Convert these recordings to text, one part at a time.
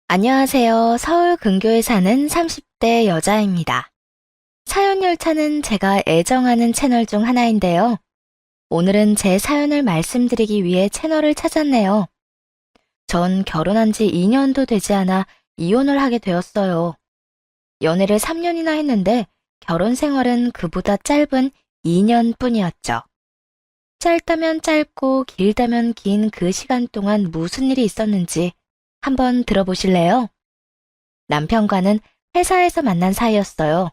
안녕하세요. 서울 근교에 사는 30대 여자입니다. 사연 열차는 제가 애정하는 채널 중 하나인데요. 오늘은 제 사연을 말씀드리기 위해 채널을 찾았네요. 전 결혼한 지 2년도 되지 않아 이혼을 하게 되었어요. 연애를 3년이나 했는데 결혼 생활은 그보다 짧은 2년 뿐이었죠. 짧다면 짧고 길다면 긴 그 시간 동안 무슨 일이 있었는지 한번 들어보실래요? 남편과는 회사에서 만난 사이였어요.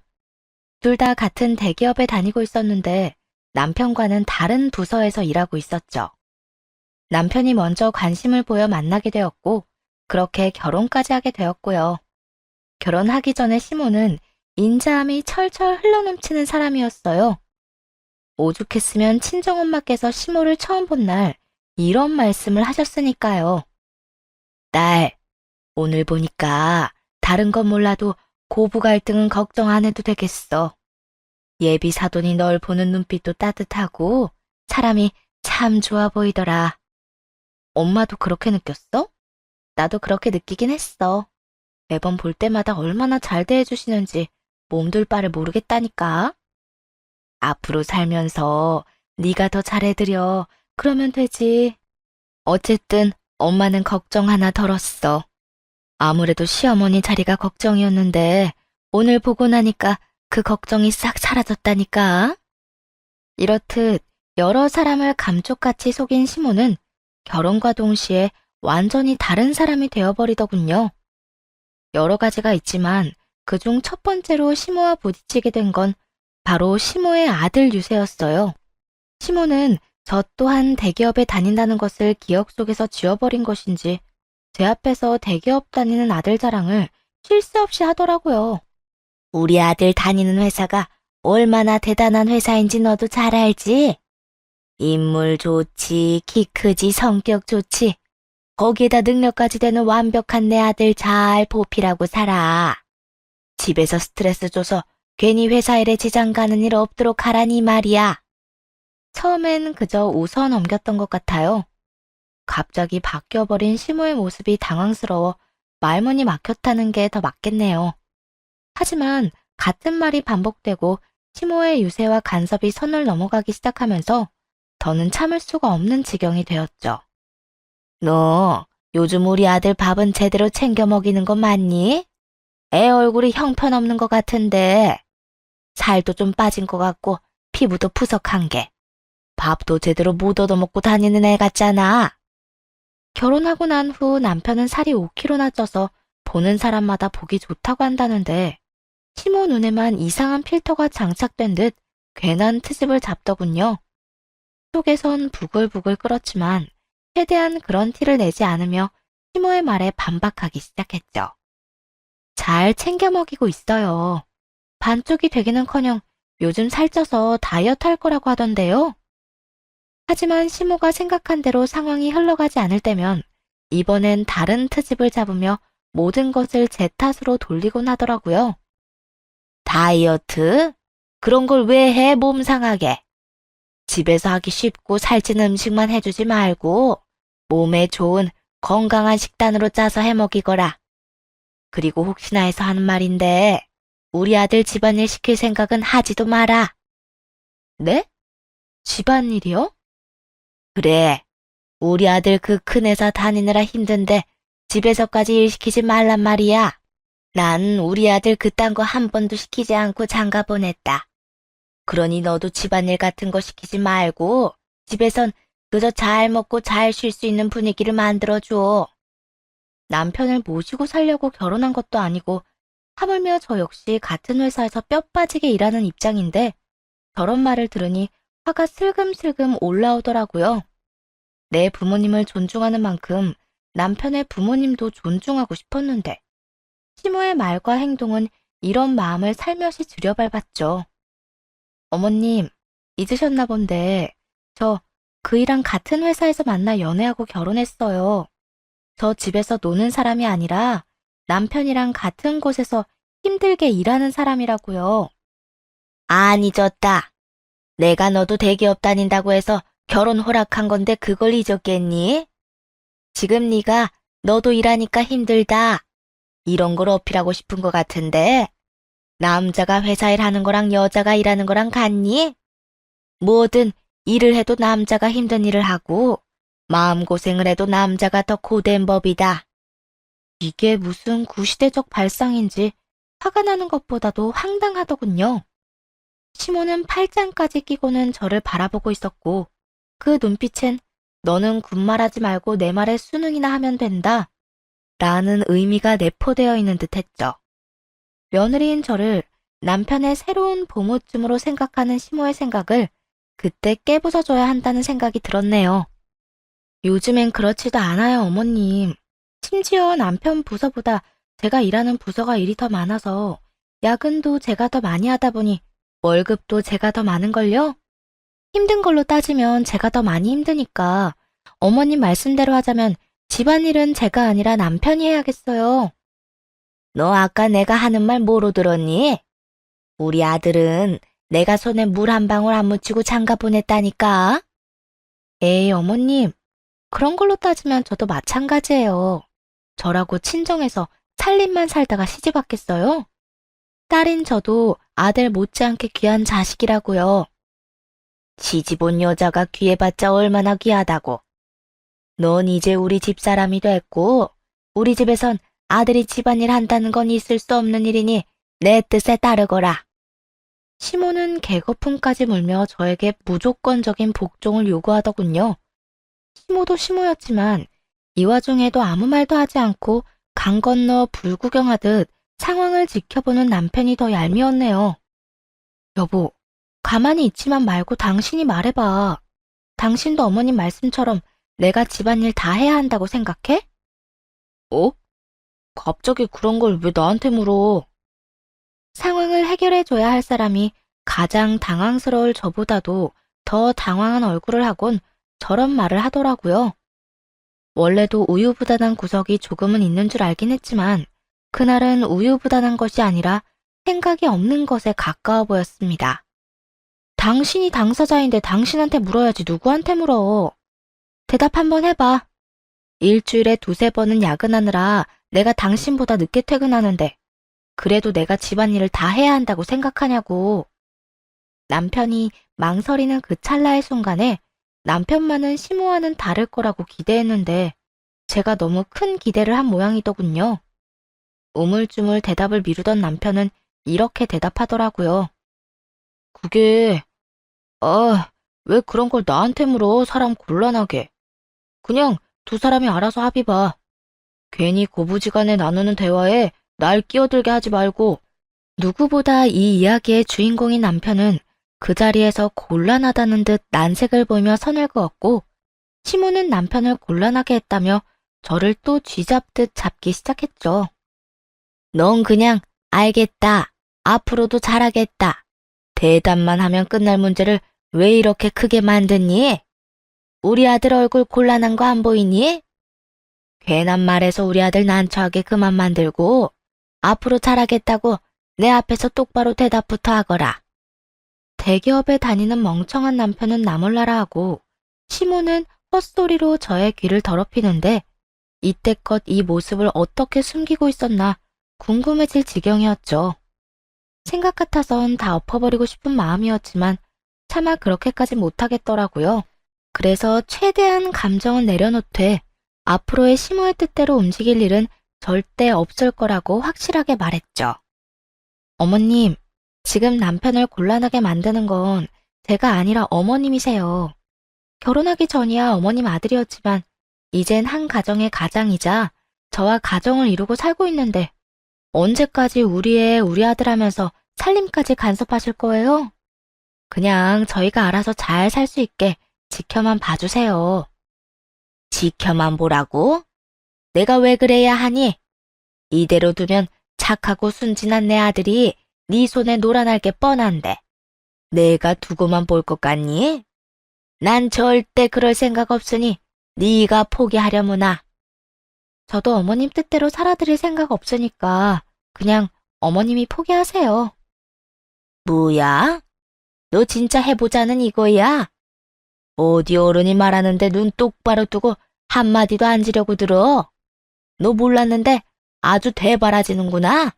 둘 다 같은 대기업에 다니고 있었는데 남편과는 다른 부서에서 일하고 있었죠. 남편이 먼저 관심을 보여 만나게 되었고 그렇게 결혼까지 하게 되었고요. 결혼하기 전에 시모는 인자함이 철철 흘러넘치는 사람이었어요. 오죽했으면 친정엄마께서 시모를 처음 본 날 이런 말씀을 하셨으니까요. 딸, 오늘 보니까 다른 건 몰라도 고부 갈등은 걱정 안 해도 되겠어. 예비 사돈이 널 보는 눈빛도 따뜻하고 사람이 참 좋아 보이더라. 엄마도 그렇게 느꼈어? 나도 그렇게 느끼긴 했어. 매번 볼 때마다 얼마나 잘 대해주시는지 몸둘 바를 모르겠다니까. 앞으로 살면서 네가 더 잘해드려. 그러면 되지. 어쨌든 엄마는 걱정 하나 덜었어. 아무래도 시어머니 자리가 걱정이었는데 오늘 보고 나니까 그 걱정이 싹 사라졌다니까. 이렇듯 여러 사람을 감쪽같이 속인 시모는 결혼과 동시에 완전히 다른 사람이 되어버리더군요. 여러 가지가 있지만 그중 첫 번째로 시모와 부딪히게 된 건 바로 시모의 아들 유세였어요. 시모는 저 또한 대기업에 다닌다는 것을 기억 속에서 지워버린 것인지 제 앞에서 대기업 다니는 아들 자랑을 쉴 새 없이 하더라고요. 우리 아들 다니는 회사가 얼마나 대단한 회사인지 너도 잘 알지? 인물 좋지, 키 크지, 성격 좋지. 거기에다 능력까지 되는 완벽한 내 아들 잘 보필하고 살아. 집에서 스트레스 줘서 괜히 회사 일에 지장 가는 일 없도록 하라니 말이야. 처음엔 그저 웃어 넘겼던 것 같아요. 갑자기 바뀌어버린 시모의 모습이 당황스러워 말문이 막혔다는 게 더 맞겠네요. 하지만 같은 말이 반복되고 시모의 유세와 간섭이 선을 넘어가기 시작하면서 더는 참을 수가 없는 지경이 되었죠. 너 요즘 우리 아들 밥은 제대로 챙겨 먹이는 거 맞니? 애 얼굴이 형편없는 것 같은데 살도 좀 빠진 것 같고 피부도 푸석한 게 밥도 제대로 못 얻어먹고 다니는 애 같잖아. 결혼하고 난 후 남편은 살이 5kg나 쪄서 보는 사람마다 보기 좋다고 한다는데 시모 눈에만 이상한 필터가 장착된 듯 괜한 트집을 잡더군요. 속에선 부글부글 끓었지만 최대한 그런 티를 내지 않으며 시모의 말에 반박하기 시작했죠. 잘 챙겨 먹이고 있어요. 반쪽이 되기는커녕 요즘 살쪄서 다이어트 할 거라고 하던데요. 하지만 시모가 생각한 대로 상황이 흘러가지 않을 때면 이번엔 다른 트집을 잡으며 모든 것을 제 탓으로 돌리곤 하더라고요. 다이어트? 그런 걸 왜 해, 몸 상하게? 집에서 하기 쉽고 살찌는 음식만 해주지 말고 몸에 좋은 건강한 식단으로 짜서 해 먹이거라. 그리고 혹시나 해서 하는 말인데 우리 아들 집안일 시킬 생각은 하지도 마라. 네? 집안일이요? 그래. 우리 아들 그 큰 회사 다니느라 힘든데 집에서까지 일 시키지 말란 말이야. 난 우리 아들 그딴 거 한 번도 시키지 않고 장가 보냈다. 그러니 너도 집안일 같은 거 시키지 말고 집에선 그저 잘 먹고 잘 쉴 수 있는 분위기를 만들어줘. 남편을 모시고 살려고 결혼한 것도 아니고 하물며 저 역시 같은 회사에서 뼈 빠지게 일하는 입장인데 저런 말을 들으니 화가 슬금슬금 올라오더라고요. 내 부모님을 존중하는 만큼 남편의 부모님도 존중하고 싶었는데 시모의 말과 행동은 이런 마음을 살며시 들여밟았죠. 어머님, 잊으셨나 본데 저 그이랑 같은 회사에서 만나 연애하고 결혼했어요. 저 집에서 노는 사람이 아니라 남편이랑 같은 곳에서 힘들게 일하는 사람이라고요. 안 잊었다. 내가 너도 대기업 다닌다고 해서 결혼 허락한 건데 그걸 잊었겠니? 지금 네가 너도 일하니까 힘들다. 이런 걸 어필하고 싶은 것 같은데, 남자가 회사 일하는 거랑 여자가 일하는 거랑 같니? 뭐든 일을 해도 남자가 힘든 일을 하고, 마음고생을 해도 남자가 더 고된 법이다. 이게 무슨 구시대적 발상인지 화가 나는 것보다도 황당하더군요. 시모는 팔짱까지 끼고는 저를 바라보고 있었고, 그 눈빛엔 너는 군말하지 말고 내 말에 순응이나 하면 된다 라는 의미가 내포되어 있는 듯 했죠. 며느리인 저를 남편의 새로운 보모쯤으로 생각하는 시모의 생각을 그때 깨부숴줘야 한다는 생각이 들었네요. 요즘엔 그렇지도 않아요, 어머님. 심지어 남편 부서보다 제가 일하는 부서가 일이 더 많아서 야근도 제가 더 많이 하다 보니 월급도 제가 더 많은걸요? 힘든 걸로 따지면 제가 더 많이 힘드니까 어머님 말씀대로 하자면 집안일은 제가 아니라 남편이 해야겠어요. 너 아까 내가 하는 말 뭐로 들었니? 우리 아들은 내가 손에 물 한 방울 안 묻히고 장가 보냈다니까. 에이, 어머님. 그런 걸로 따지면 저도 마찬가지예요. 저라고 친정에서 살림만 살다가 시집 왔겠어요? 딸인 저도 아들 못지않게 귀한 자식이라고요. 시집 온 여자가 귀해봤자 얼마나 귀하다고. 넌 이제 우리 집 사람이 됐고, 우리 집에선 아들이 집안일 한다는 건 있을 수 없는 일이니 내 뜻에 따르거라. 시모는 개거품까지 물며 저에게 무조건적인 복종을 요구하더군요. 시모도 시모였지만 이 와중에도 아무 말도 하지 않고 강 건너 불구경하듯 상황을 지켜보는 남편이 더 얄미웠네요. 여보, 가만히 있지만 말고 당신이 말해봐. 당신도 어머님 말씀처럼 내가 집안일 다 해야 한다고 생각해? 어? 갑자기 그런 걸 왜 나한테 물어? 상황을 해결해줘야 할 사람이 가장 당황스러울 저보다도 더 당황한 얼굴을 하곤 저런 말을 하더라고요. 원래도 우유부단한 구석이 조금은 있는 줄 알긴 했지만 그날은 우유부단한 것이 아니라 생각이 없는 것에 가까워 보였습니다. 당신이 당사자인데 당신한테 물어야지 누구한테 물어. 대답 한번 해봐. 일주일에 두세 번은 야근하느라 내가 당신보다 늦게 퇴근하는데 그래도 내가 집안일을 다 해야 한다고 생각하냐고. 남편이 망설이는 그 찰나의 순간에 남편만은 시모와는 다를 거라고 기대했는데 제가 너무 큰 기대를 한 모양이더군요. 우물쭈물 대답을 미루던 남편은 이렇게 대답하더라고요. 그게, 왜 그런 걸 나한테 물어, 사람 곤란하게. 그냥 두 사람이 알아서 합의 봐. 괜히 고부지간에 나누는 대화에 날 끼어들게 하지 말고. 누구보다 이 이야기의 주인공인 남편은 그 자리에서 곤란하다는 듯 난색을 보이며 선을 그었고 시모는 남편을 곤란하게 했다며 저를 또 쥐잡듯 잡기 시작했죠. 넌 그냥 알겠다. 앞으로도 잘하겠다. 대답만 하면 끝날 문제를 왜 이렇게 크게 만드니? 우리 아들 얼굴 곤란한 거 안 보이니? 괜한 말해서 우리 아들 난처하게 그만 만들고 앞으로 잘하겠다고 내 앞에서 똑바로 대답부터 하거라. 대기업에 다니는 멍청한 남편은 나몰라라 하고 시모는 헛소리로 저의 귀를 더럽히는데 이때껏 이 모습을 어떻게 숨기고 있었나 궁금해질 지경이었죠. 생각 같아선 다 엎어버리고 싶은 마음이었지만 차마 그렇게까지 못하겠더라고요. 그래서 최대한 감정은 내려놓되 앞으로의 시모의 뜻대로 움직일 일은 절대 없을 거라고 확실하게 말했죠. 어머님, 지금 남편을 곤란하게 만드는 건 제가 아니라 어머님이세요. 결혼하기 전이야 어머님 아들이었지만 이젠 한 가정의 가장이자 저와 가정을 이루고 살고 있는데 언제까지 우리 애 우리 아들 하면서 살림까지 간섭하실 거예요? 그냥 저희가 알아서 잘 살 수 있게 지켜만 봐주세요. 지켜만 보라고? 내가 왜 그래야 하니? 이대로 두면 착하고 순진한 내 아들이 네 손에 놀아날 게 뻔한데 내가 두고만 볼 것 같니? 난 절대 그럴 생각 없으니 네가 포기하려무나. 저도 어머님 뜻대로 살아드릴 생각 없으니까 그냥 어머님이 포기하세요. 뭐야? 너 진짜 해보자는 이거야? 어디 어른이 말하는데 눈 똑바로 뜨고 한마디도 안 지려고 들어? 너 몰랐는데 아주 되바라지는구나.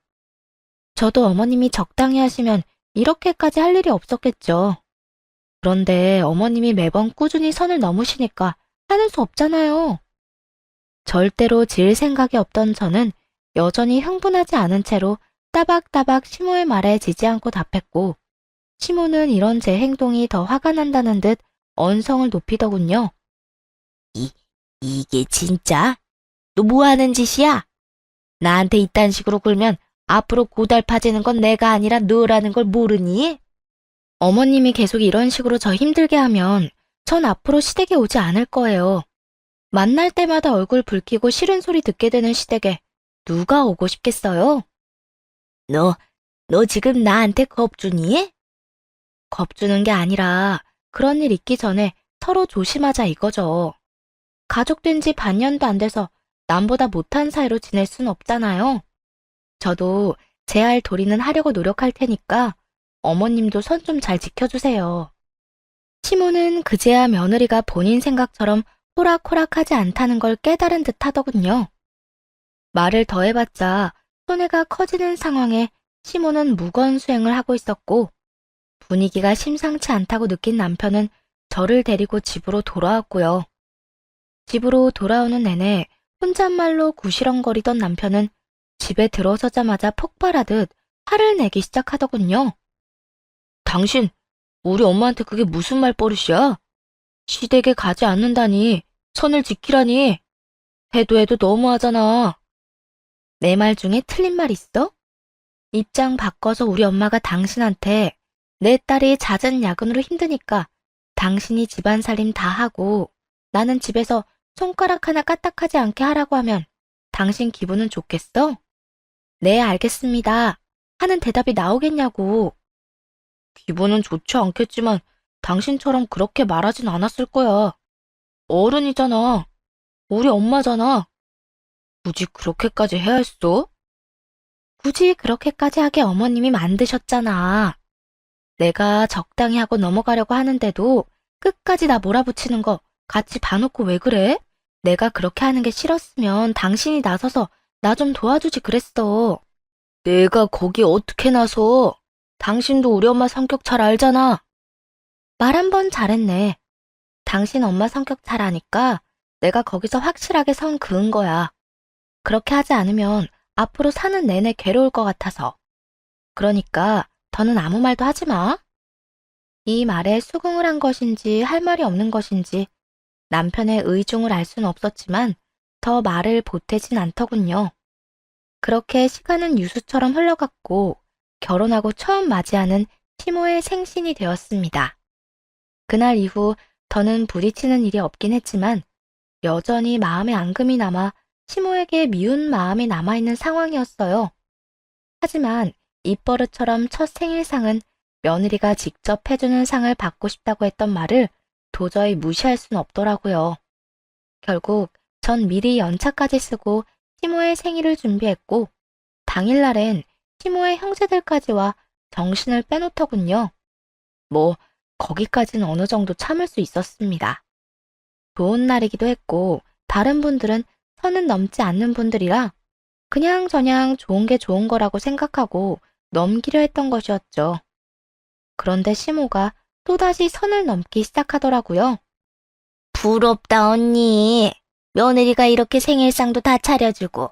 저도 어머님이 적당히 하시면 이렇게까지 할 일이 없었겠죠. 그런데 어머님이 매번 꾸준히 선을 넘으시니까 하는 수 없잖아요. 절대로 질 생각이 없던 저는 여전히 흥분하지 않은 채로 따박따박 시모의 말에 지지 않고 답했고, 시모는 이런 제 행동이 더 화가 난다는 듯 언성을 높이더군요. 이게 진짜? 너 뭐 하는 짓이야? 나한테 이딴 식으로 굴면 앞으로 고달파지는 건 내가 아니라 너라는 걸 모르니? 어머님이 계속 이런 식으로 저 힘들게 하면 전 앞으로 시댁에 오지 않을 거예요. 만날 때마다 얼굴 붉히고 싫은 소리 듣게 되는 시댁에 누가 오고 싶겠어요? 너 지금 나한테 겁주니? 겁주는 게 아니라 그런 일 있기 전에 서로 조심하자 이거죠. 가족된 지 반년도 안 돼서 남보다 못한 사이로 지낼 순 없잖아요. 저도 제 할 도리는 하려고 노력할 테니까 어머님도 선 좀 잘 지켜주세요. 시모는 그제야 며느리가 본인 생각처럼 호락호락하지 않다는 걸 깨달은 듯 하더군요. 말을 더 해봤자 손해가 커지는 상황에 시모는 무건수행을 하고 있었고, 분위기가 심상치 않다고 느낀 남편은 저를 데리고 집으로 돌아왔고요. 집으로 돌아오는 내내 혼잣말로 구시렁거리던 남편은 집에 들어서자마자 폭발하듯 화를 내기 시작하더군요. 당신, 우리 엄마한테 그게 무슨 말버릇이야? 시댁에 가지 않는다니, 선을 지키라니. 해도 너무하잖아. 내 말 중에 틀린 말 있어? 입장 바꿔서 우리 엄마가 당신한테 내 딸이 잦은 야근으로 힘드니까 당신이 집안살림 다 하고 나는 집에서 손가락 하나 까딱하지 않게 하라고 하면 당신 기분은 좋겠어? 네, 알겠습니다. 하는 대답이 나오겠냐고. 기분은 좋지 않겠지만 당신처럼 그렇게 말하진 않았을 거야. 어른이잖아. 우리 엄마잖아. 굳이 그렇게까지 해야 했어? 굳이 그렇게까지 하게 어머님이 만드셨잖아. 내가 적당히 하고 넘어가려고 하는데도 끝까지 나 몰아붙이는 거 같이 봐놓고 왜 그래? 내가 그렇게 하는 게 싫었으면 당신이 나서서 나 좀 도와주지 그랬어. 내가 거기 어떻게 나서? 당신도 우리 엄마 성격 잘 알잖아. 말 한 번 잘했네. 당신 엄마 성격 잘 아니까 내가 거기서 확실하게 선 그은 거야. 그렇게 하지 않으면 앞으로 사는 내내 괴로울 것 같아서. 그러니까 더는 아무 말도 하지 마. 이 말에 수긍을 한 것인지 할 말이 없는 것인지 남편의 의중을 알 수는 없었지만 더 말을 보태진 않더군요. 그렇게 시간은 유수처럼 흘러갔고 결혼하고 처음 맞이하는 시모의 생신이 되었습니다. 그날 이후 더는 부딪히는 일이 없긴 했지만 여전히 마음에 앙금이 남아 시모에게 미운 마음이 남아있는 상황이었어요. 하지만 입버릇처럼 첫 생일상은 며느리가 직접 해주는 상을 받고 싶다고 했던 말을 도저히 무시할 순 없더라고요. 결국 전 미리 연차까지 쓰고 시모의 생일을 준비했고 당일날엔 시모의 형제들까지 와 정신을 빼놓더군요. 뭐 거기까지는 어느 정도 참을 수 있었습니다. 좋은 날이기도 했고 다른 분들은 선은 넘지 않는 분들이라 그냥저냥 좋은 게 좋은 거라고 생각하고 넘기려 했던 것이었죠. 그런데 시모가 또다시 선을 넘기 시작하더라고요. 부럽다 언니. 며느리가 이렇게 생일상도 다 차려주고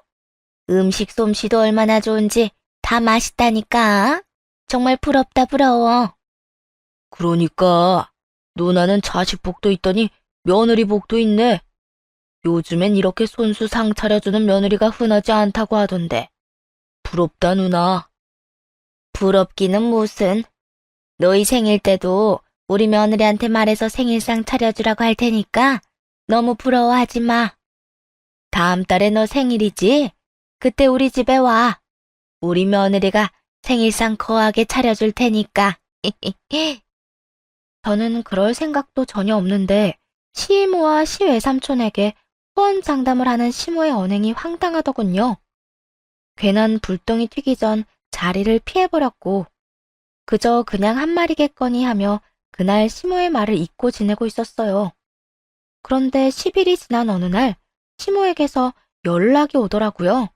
음식 솜씨도 얼마나 좋은지 다 맛있다니까. 정말 부럽다 부러워. 그러니까 누나는 자식 복도 있더니 며느리 복도 있네. 요즘엔 이렇게 손수 상 차려주는 며느리가 흔하지 않다고 하던데. 부럽다 누나. 부럽기는 무슨. 너희 생일 때도 우리 며느리한테 말해서 생일상 차려주라고 할 테니까 너무 부러워하지 마. 다음 달에 너 생일이지? 그때 우리 집에 와. 우리 며느리가 생일상 거하게 차려줄 테니까. 저는 그럴 생각도 전혀 없는데 시이모와 시외삼촌에게 호언장담을 하는 시모의 언행이 황당하더군요. 괜한 불똥이 튀기 전 자리를 피해버렸고 그저 그냥 한 말이겠거니 하며 그날 시모의 말을 잊고 지내고 있었어요. 그런데 10일이 지난 어느 날 시모에게서 연락이 오더라고요.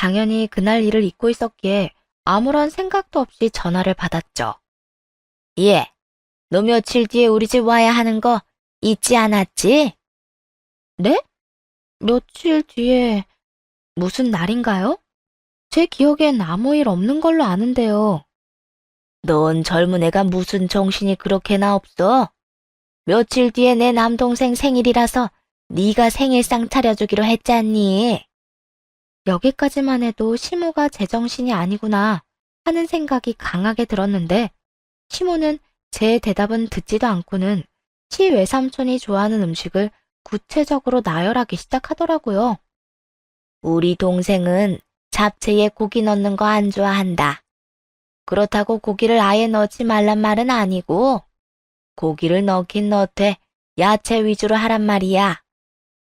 당연히 그날 일을 잊고 있었기에 아무런 생각도 없이 전화를 받았죠. 예, 너 며칠 뒤에 우리 집 와야 하는 거 잊지 않았지? 네? 며칠 뒤에 무슨 날인가요? 제 기억엔 아무 일 없는 걸로 아는데요. 넌 젊은 애가 무슨 정신이 그렇게나 없어? 며칠 뒤에 내 남동생 생일이라서 네가 생일상 차려주기로 했잖니. 여기까지만 해도 시모가 제정신이 아니구나 하는 생각이 강하게 들었는데 시모는 제 대답은 듣지도 않고는 시 외삼촌이 좋아하는 음식을 구체적으로 나열하기 시작하더라고요. 우리 동생은 잡채에 고기 넣는 거 안 좋아한다. 그렇다고 고기를 아예 넣지 말란 말은 아니고 고기를 넣긴 넣되 야채 위주로 하란 말이야.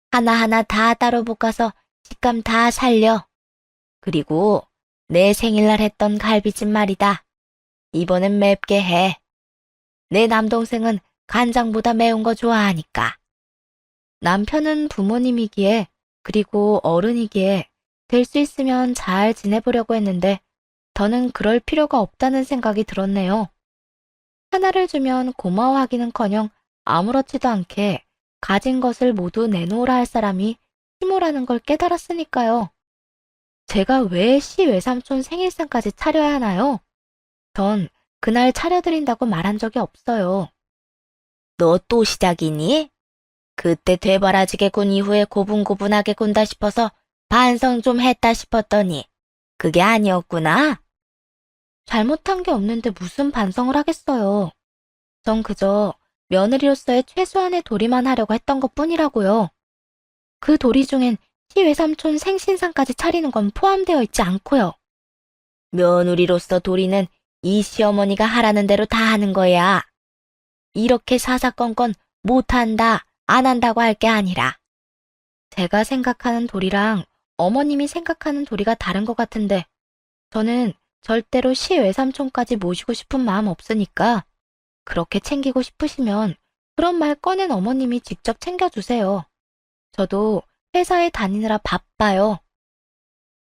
하나하나 다 따로 볶아서 식감 다 살려. 그리고 내 생일날 했던 갈비찜 말이다. 이번엔 맵게 해. 내 남동생은 간장보다 매운 거 좋아하니까. 남편은 부모님이기에 그리고 어른이기에 될 수 있으면 잘 지내보려고 했는데 더는 그럴 필요가 없다는 생각이 들었네요. 하나를 주면 고마워하기는커녕 아무렇지도 않게 가진 것을 모두 내놓으라 할 사람이 시모라는 걸 깨달았으니까요. 제가 왜 시 외삼촌 생일상까지 차려야 하나요? 전 그날 차려드린다고 말한 적이 없어요. 너 또 시작이니? 그때 되바라지게 군 이후에 고분고분하게 군다 싶어서 반성 좀 했다 싶었더니 그게 아니었구나. 잘못한 게 없는데 무슨 반성을 하겠어요. 전 그저 며느리로서의 최소한의 도리만 하려고 했던 것뿐이라고요. 그 도리 중엔 시외삼촌 생신상까지 차리는 건 포함되어 있지 않고요. 며느리로서 도리는 이 시어머니가 하라는 대로 다 하는 거야. 이렇게 사사건건 못한다, 안 한다고 할 게 아니라. 제가 생각하는 도리랑 어머님이 생각하는 도리가 다른 것 같은데 저는 절대로 시외삼촌까지 모시고 싶은 마음 없으니까 그렇게 챙기고 싶으시면 그런 말 꺼낸 어머님이 직접 챙겨주세요. 저도 회사에 다니느라 바빠요.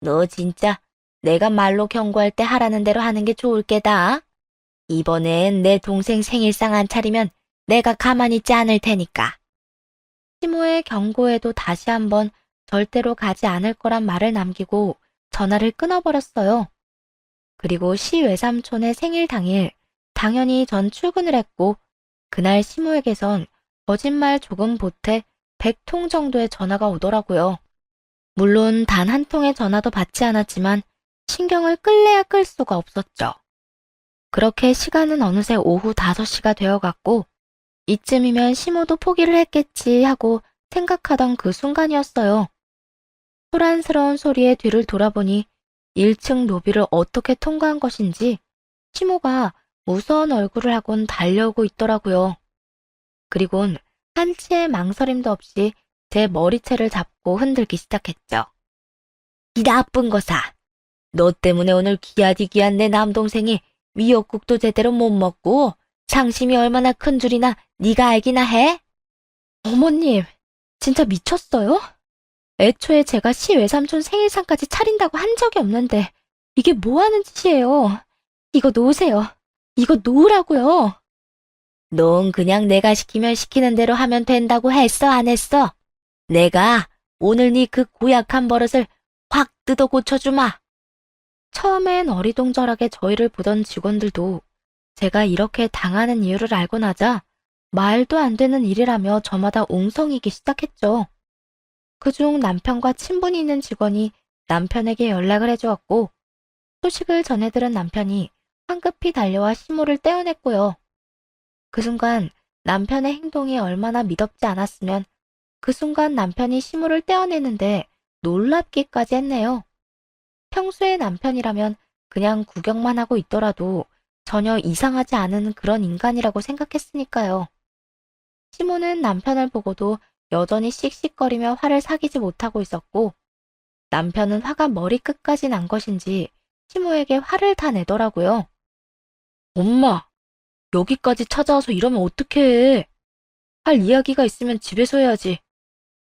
너 진짜 내가 말로 경고할 때 하라는 대로 하는 게 좋을 게다. 이번엔 내 동생 생일상 안 차리면 내가 가만히 있지 않을 테니까. 시모의 경고에도 다시 한번 절대로 가지 않을 거란 말을 남기고 전화를 끊어버렸어요. 그리고 시 외삼촌의 생일 당일 당연히 전 출근을 했고 그날 시모에게선 거짓말 조금 보태 100통 정도의 전화가 오더라고요. 물론 단 한 통의 전화도 받지 않았지만 신경을 끌래야 끌 수가 없었죠. 그렇게 시간은 어느새 오후 5시가 되어갔고 이쯤이면 시모도 포기를 했겠지 하고 생각하던 그 순간이었어요. 소란스러운 소리에 뒤를 돌아보니 1층 로비를 어떻게 통과한 것인지 시모가 무서운 얼굴을 하곤 달려오고 있더라고요. 그리곤 한치의 망설임도 없이 제 머리채를 잡고 흔들기 시작했죠. 이 나쁜 거사. 너 때문에 오늘 귀하디귀한 내 남동생이 미역국도 제대로 못 먹고 상심이 얼마나 큰 줄이나 네가 알기나 해? 어머님, 진짜 미쳤어요? 애초에 제가 시 외삼촌 생일상까지 차린다고 한 적이 없는데 이게 뭐 하는 짓이에요? 이거 놓으세요. 이거 놓으라고요. 넌 그냥 내가 시키면 시키는 대로 하면 된다고 했어, 안 했어? 내가 오늘 네 그 고약한 버릇을 확 뜯어 고쳐주마. 처음엔 어리동절하게 저희를 보던 직원들도 제가 이렇게 당하는 이유를 알고 나자 말도 안 되는 일이라며 저마다 웅성이기 시작했죠. 그중 남편과 친분이 있는 직원이 남편에게 연락을 해주었고 소식을 전해들은 남편이 황급히 달려와 시모를 떼어냈고요. 그 순간 남편의 행동이 얼마나 미덥지 않았으면 그 순간 남편이 시모를 떼어내는데 놀랍기까지 했네요. 평소에 남편이라면 그냥 구경만 하고 있더라도 전혀 이상하지 않은 그런 인간이라고 생각했으니까요. 시모는 남편을 보고도 여전히 씩씩거리며 화를 사귀지 못하고 있었고 남편은 화가 머리끝까지 난 것인지 시모에게 화를 다 내더라고요. 엄마, 여기까지 찾아와서 이러면 어떡해. 할 이야기가 있으면 집에서 해야지.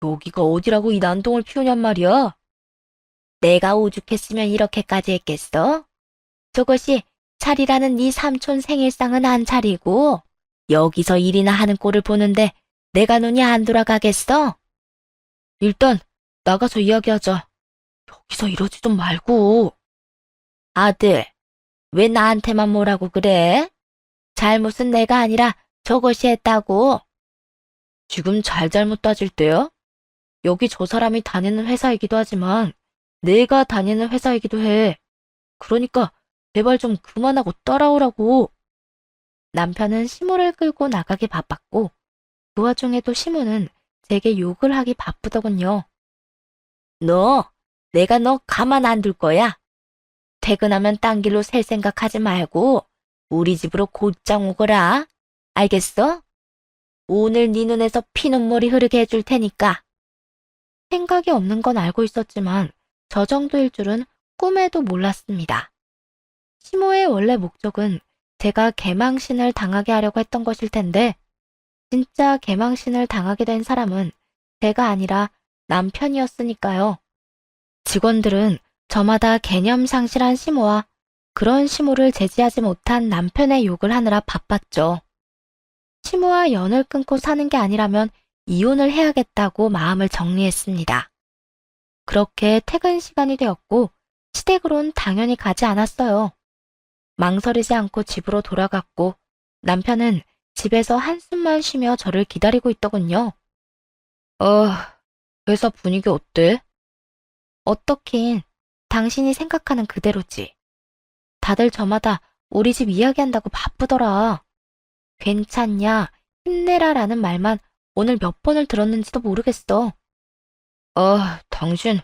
여기가 어디라고 이 난동을 피우냔 말이야. 내가 오죽했으면 이렇게까지 했겠어? 저것이 차리라는 네 삼촌 생일상은 안 차리고 여기서 일이나 하는 꼴을 보는데 내가 눈이 안 돌아가겠어? 일단 나가서 이야기하자. 여기서 이러지 좀 말고. 아들, 왜 나한테만 뭐라고 그래? 잘못은 내가 아니라 저것이 했다고. 지금 잘잘못 따질 때야? 여기 저 사람이 다니는 회사이기도 하지만 내가 다니는 회사이기도 해. 그러니까 제발 좀 그만하고 따라오라고. 남편은 시모를 끌고 나가기 바빴고 그 와중에도 시모는 제게 욕을 하기 바쁘더군요. 내가 너 가만 안 둘 거야. 퇴근하면 딴 길로 셀 생각하지 말고 우리 집으로 곧장 오거라. 알겠어? 오늘 네 눈에서 피눈물이 흐르게 해줄 테니까. 생각이 없는 건 알고 있었지만 저 정도일 줄은 꿈에도 몰랐습니다. 시모의 원래 목적은 제가 개망신을 당하게 하려고 했던 것일 텐데 진짜 개망신을 당하게 된 사람은 제가 아니라 남편이었으니까요. 직원들은 저마다 개념 상실한 시모와 그런 시모를 제지하지 못한 남편의 욕을 하느라 바빴죠. 시모와 연을 끊고 사는 게 아니라면 이혼을 해야겠다고 마음을 정리했습니다. 그렇게 퇴근 시간이 되었고 시댁으론 당연히 가지 않았어요. 망설이지 않고 집으로 돌아갔고 남편은 집에서 한숨만 쉬며 저를 기다리고 있더군요. 회사 분위기 어때? 어떻긴 당신이 생각하는 그대로지. 다들 저마다 우리 집 이야기한다고 바쁘더라. 괜찮냐, 힘내라라는 말만 오늘 몇 번을 들었는지도 모르겠어. 당신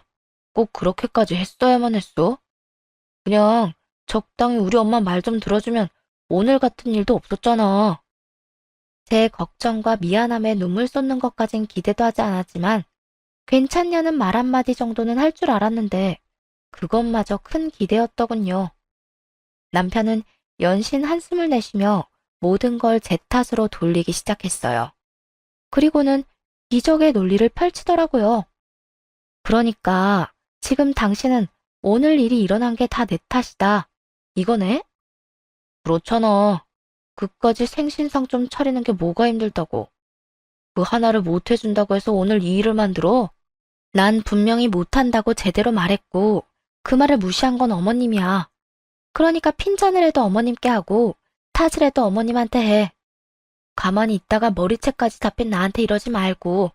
꼭 그렇게까지 했어야만 했어? 그냥 적당히 우리 엄마 말 좀 들어주면 오늘 같은 일도 없었잖아. 제 걱정과 미안함에 눈물 쏟는 것까진 기대도 하지 않았지만 괜찮냐는 말 한마디 정도는 할 줄 알았는데 그것마저 큰 기대였더군요. 남편은 연신 한숨을 내쉬며 모든 걸 제 탓으로 돌리기 시작했어요. 그리고는 기적의 논리를 펼치더라고요. 그러니까 지금 당신은 오늘 일이 일어난 게 다 내 탓이다. 이거네? 그렇잖아. 그까지 생신상 좀 차리는 게 뭐가 힘들다고. 그 하나를 못 해준다고 해서 오늘 이 일을 만들어? 난 분명히 못한다고 제대로 말했고 그 말을 무시한 건 어머님이야. 그러니까 핀잔을 해도 어머님께 하고 탓을 해도 어머님한테 해. 가만히 있다가 머리채까지 잡힌 나한테 이러지 말고.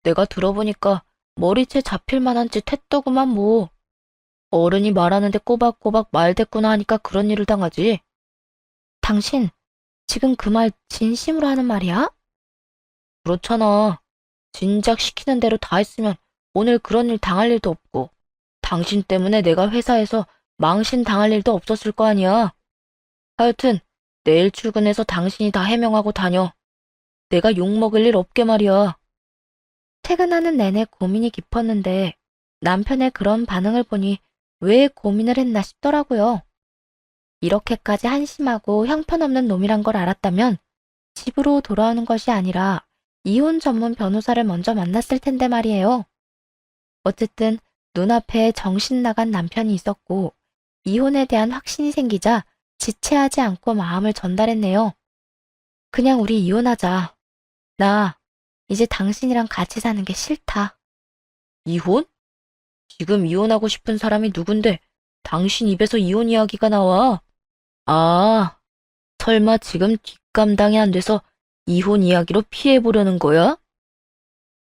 내가 들어보니까 머리채 잡힐 만한 짓 했더구만 뭐. 어른이 말하는데 꼬박꼬박 말대꾸나 하니까 그런 일을 당하지. 당신 지금 그 말 진심으로 하는 말이야? 그렇잖아. 진작 시키는 대로 다 했으면 오늘 그런 일 당할 일도 없고 당신 때문에 내가 회사에서 망신 당할 일도 없었을 거 아니야. 하여튼 내일 출근해서 당신이 다 해명하고 다녀. 내가 욕먹을 일 없게 말이야. 퇴근하는 내내 고민이 깊었는데 남편의 그런 반응을 보니 왜 고민을 했나 싶더라고요. 이렇게까지 한심하고 형편없는 놈이란 걸 알았다면 집으로 돌아오는 것이 아니라 이혼 전문 변호사를 먼저 만났을 텐데 말이에요. 어쨌든 눈앞에 정신 나간 남편이 있었고 이혼에 대한 확신이 생기자 지체하지 않고 마음을 전달했네요. 그냥 우리 이혼하자. 나 이제 당신이랑 같이 사는 게 싫다. 이혼? 지금 이혼하고 싶은 사람이 누군데 당신 입에서 이혼 이야기가 나와? 아, 설마 지금 뒷감당이 안 돼서 이혼 이야기로 피해보려는 거야?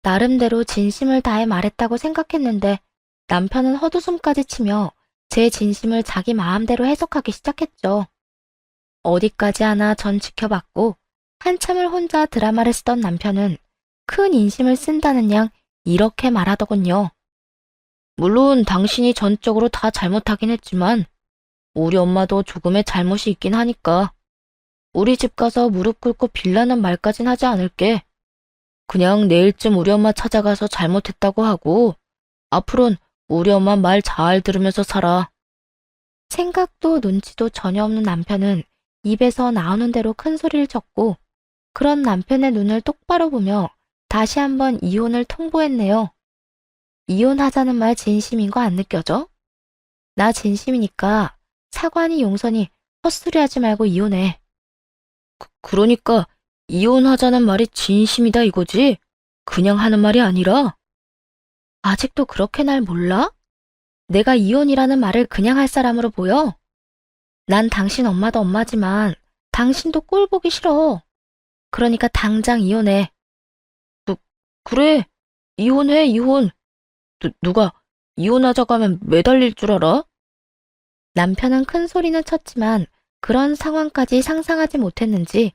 나름대로 진심을 다해 말했다고 생각했는데 남편은 헛웃음까지 치며 제 진심을 자기 마음대로 해석하기 시작했죠. 어디까지 하나 전 지켜봤고 한참을 혼자 드라마를 쓰던 남편은 큰 인심을 쓴다는 양 이렇게 말하더군요. 물론 당신이 전적으로 다 잘못하긴 했지만 우리 엄마도 조금의 잘못이 있긴 하니까 우리 집 가서 무릎 꿇고 빌라는 말까진 하지 않을게. 그냥 내일쯤 우리 엄마 찾아가서 잘못했다고 하고 앞으론 우리 엄마 말 잘 들으면서 살아. 생각도 눈치도 전혀 없는 남편은 입에서 나오는 대로 큰 소리를 쳤고 그런 남편의 눈을 똑바로 보며 다시 한번 이혼을 통보했네요. 이혼하자는 말 진심인 거 안 느껴져? 나 진심이니까 사과니 용서니 헛소리하지 말고 이혼해. 그러니까 이혼하자는 말이 진심이다 이거지? 그냥 하는 말이 아니라? 아직도 그렇게 날 몰라? 내가 이혼이라는 말을 그냥 할 사람으로 보여? 난 당신 엄마도 엄마지만 당신도 꼴 보기 싫어. 그러니까 당장 이혼해. 그래. 이혼해, 이혼. 누가 이혼하자고 하면 매달릴 줄 알아? 남편은 큰 소리는 쳤지만 그런 상황까지 상상하지 못했는지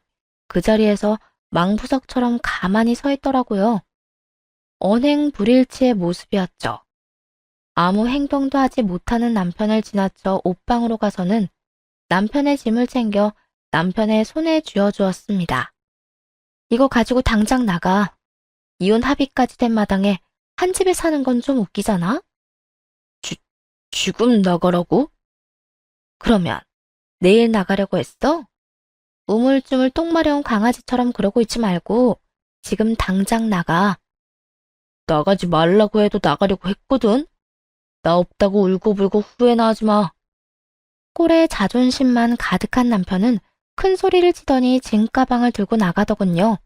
그 자리에서 망부석처럼 가만히 서 있더라고요. 언행불일치의 모습이었죠. 아무 행동도 하지 못하는 남편을 지나쳐 옷방으로 가서는 남편의 짐을 챙겨 남편의 손에 쥐어주었습니다. 이거 가지고 당장 나가. 이혼 합의까지 된 마당에 한 집에 사는 건 좀 웃기잖아? 지금 나가라고? 그러면 내일 나가려고 했어? 우물쭈물 똥 마려운 강아지처럼 그러고 있지 말고 지금 당장 나가. 나가지 말라고 해도 나가려고 했거든? 나 없다고 울고불고 후회나 하지 마. 꼴에 자존심만 가득한 남편은 큰 소리를 치더니 짐가방을 들고 나가더군요.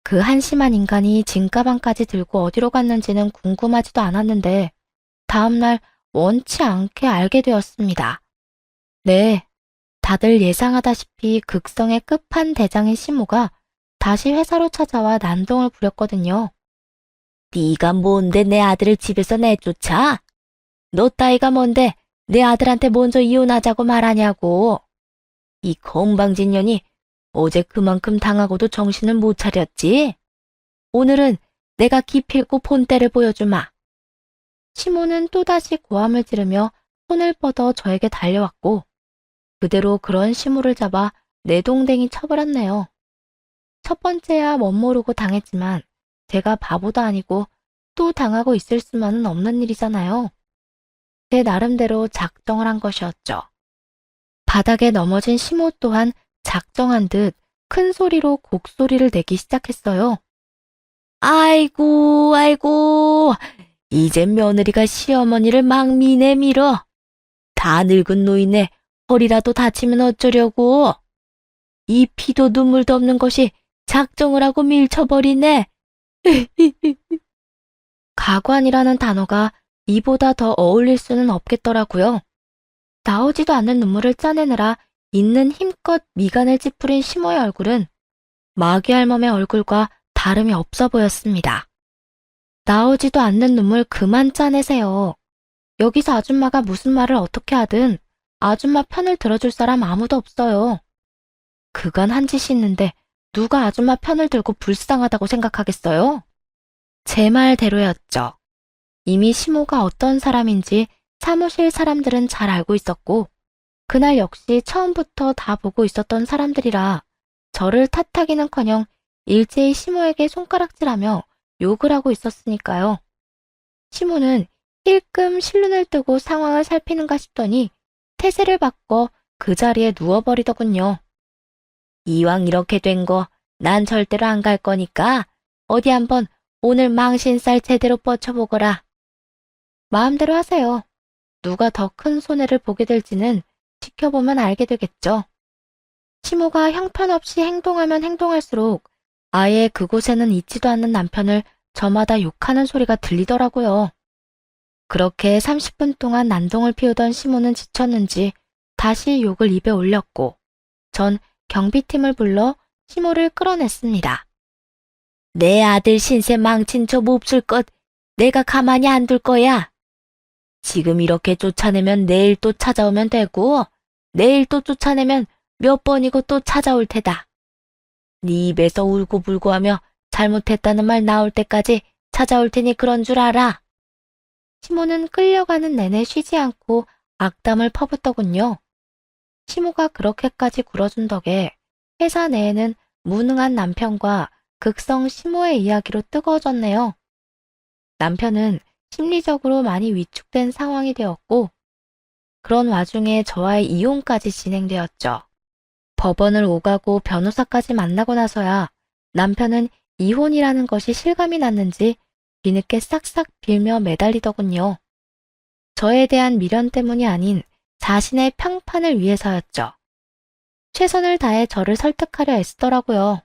그 한심한 인간이 짐가방까지 들고 어디로 갔는지는 궁금하지도 않았는데 다음날 원치 않게 알게 되었습니다. 네, 다들 예상하다시피 극성의 끝판대장인 시모가 다시 회사로 찾아와 난동을 부렸거든요. 네가 뭔데 내 아들을 집에서 내쫓아? 너 따위가 뭔데 내 아들한테 먼저 이혼하자고 말하냐고. 이 건방진년이 어제 그만큼 당하고도 정신을 못 차렸지? 오늘은 내가 기필코 본때를 보여주마. 시모는 또다시 고함을 지르며 손을 뻗어 저에게 달려왔고 그대로 그런 시모를 잡아 내동댕이 쳐버렸네요. 첫 번째야 멋모르고 당했지만 제가 바보도 아니고 또 당하고 있을 수만은 없는 일이잖아요. 제 나름대로 작정을 한 것이었죠. 바닥에 넘어진 시모 또한 작정한 듯 큰 소리로 곡소리를 내기 시작했어요. 아이고, 아이고, 이제 며느리가 시어머니를 막 미네 밀어. 다 늙은 노인네 허리라도 다치면 어쩌려고. 이 피도 눈물도 없는 것이 작정을 하고 밀쳐버리네. 가관이라는 단어가 이보다 더 어울릴 수는 없겠더라고요. 나오지도 않는 눈물을 짜내느라 있는 힘껏 미간을 찌푸린 시모의 얼굴은 마귀 할멈의 얼굴과 다름이 없어 보였습니다. 나오지도 않는 눈물 그만 짜내세요. 여기서 아줌마가 무슨 말을 어떻게 하든 아줌마 편을 들어줄 사람 아무도 없어요. 그간 한 짓이 있는데 누가 아줌마 편을 들고 불쌍하다고 생각하겠어요? 제 말대로였죠. 이미 시모가 어떤 사람인지 사무실 사람들은 잘 알고 있었고 그날 역시 처음부터 다 보고 있었던 사람들이라 저를 탓하기는커녕 일제히 시모에게 손가락질하며 욕을 하고 있었으니까요. 시모는 힐끔 실눈을 뜨고 상황을 살피는가 싶더니 태세를 바꿔 그 자리에 누워버리더군요. 이왕 이렇게 된 거 난 절대로 안 갈 거니까 어디 한번 오늘 망신살 제대로 뻗쳐보거라. 마음대로 하세요. 누가 더 큰 손해를 보게 될지는 지켜보면 알게 되겠죠. 시모가 형편없이 행동하면 행동할수록 아예 그곳에는 있지도 않는 남편을 저마다 욕하는 소리가 들리더라고요. 그렇게 30분 동안 난동을 피우던 시모는 지쳤는지 다시 욕을 입에 올렸고 전 경비팀을 불러 시모를 끌어냈습니다. 내 아들 신세 망친 저 몹쓸 것 내가 가만히 안 둘 거야. 지금 이렇게 쫓아내면 내일 또 찾아오면 되고 내일 또 쫓아내면 몇 번이고 또 찾아올 테다. 네 입에서 울고불고 하며 잘못했다는 말 나올 때까지 찾아올 테니 그런 줄 알아. 시모는 끌려가는 내내 쉬지 않고 악담을 퍼붓더군요. 시모가 그렇게까지 굴어준 덕에 회사 내에는 무능한 남편과 극성 시모의 이야기로 뜨거워졌네요. 남편은 심리적으로 많이 위축된 상황이 되었고 그런 와중에 저와의 이혼까지 진행되었죠. 법원을 오가고 변호사까지 만나고 나서야 남편은 이혼이라는 것이 실감이 났는지 뒤늦게 싹싹 빌며 매달리더군요. 저에 대한 미련 때문이 아닌 자신의 평판을 위해서였죠. 최선을 다해 저를 설득하려 애쓰더라고요.